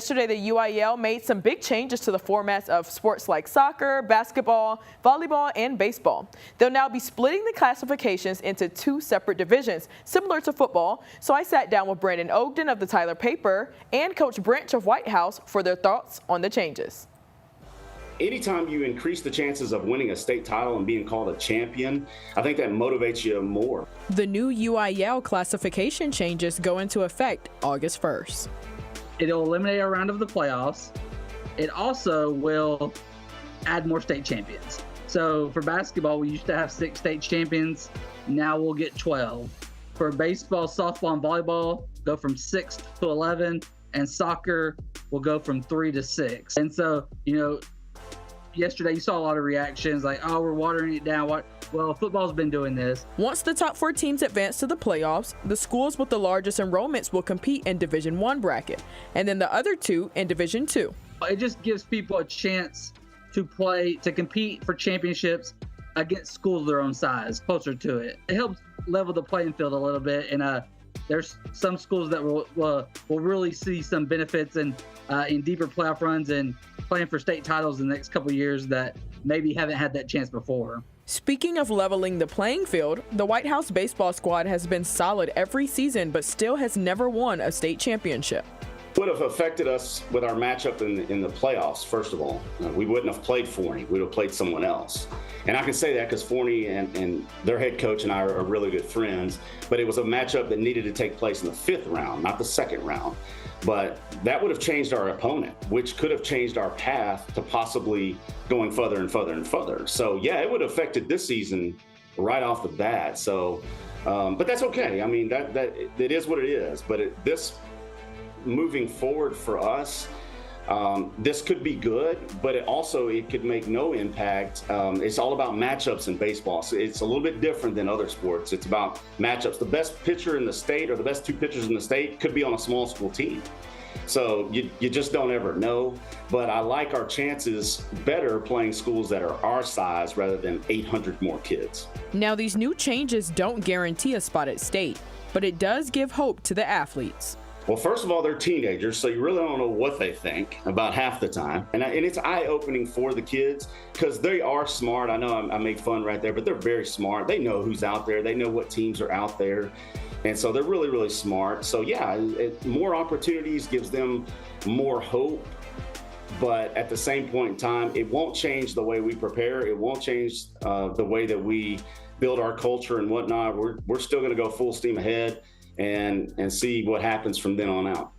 Yesterday, the UIL made some big changes to the formats of sports like soccer, basketball, volleyball, and baseball. They'll now be splitting the classifications into two separate divisions, similar to football. So I sat down with Brandon Ogden of the Tyler Paper and Coach Branch of White House for their thoughts on the changes. Anytime you increase the chances of winning a state title and being called a champion, I think that motivates you more. The new UIL classification changes go into effect August 1st. It'll eliminate a round of the playoffs. It also will add more state champions. So for basketball, we used to have 6 state champions. Now we'll get 12. For baseball, softball, and volleyball, go from 6 to 11. And soccer will go from 3 to 6. And so, yesterday you saw a lot of reactions like, oh, we're watering it down. Well, football's been doing this. Once the top 4 teams advance to the playoffs, the schools with the largest enrollments will compete in Division I bracket, and then the other 2 in Division II. It just gives people a chance to compete for championships against schools their own size, closer to it. It helps level the playing field a little bit, and there's some schools that will really see some benefits in deeper playoff runs and playing for state titles in the next couple of years that maybe haven't had that chance before. Speaking of leveling the playing field, the White House baseball squad has been solid every season but still has never won a state championship. Would have affected us with our matchup in the playoffs, first of all. We wouldn't have played Forney. We would have played someone else. And I can say that because Forney and their head coach and I are really good friends, but it was a matchup that needed to take place in the 5th round, not the 2nd round. But that would have changed our opponent, which could have changed our path to possibly going further and further and further. So yeah, it would have affected this season right off the bat. So, but that's okay. I mean, that it is what it is. But this moving forward for us, this could be good, but it could make no impact. It's all about matchups in baseball. So it's a little bit different than other sports. It's about matchups. The best pitcher in the state or the best 2 pitchers in the state could be on a small school team. So you just don't ever know. But I like our chances better playing schools that are our size rather than 800 more kids. Now, these new changes don't guarantee a spot at state, but it does give hope to the athletes. Well, first of all, they're teenagers, so you really don't know what they think about half the time. And it's eye-opening for the kids because they are smart. I know I make fun right there, but they're very smart. They know who's out there. They know what teams are out there. And so they're really, really smart. So, yeah, more opportunities gives them more hope. But at the same point in time, it won't change the way we prepare. It won't change the way that we build our culture and whatnot. We're still going to go full steam ahead and see what happens from then on out.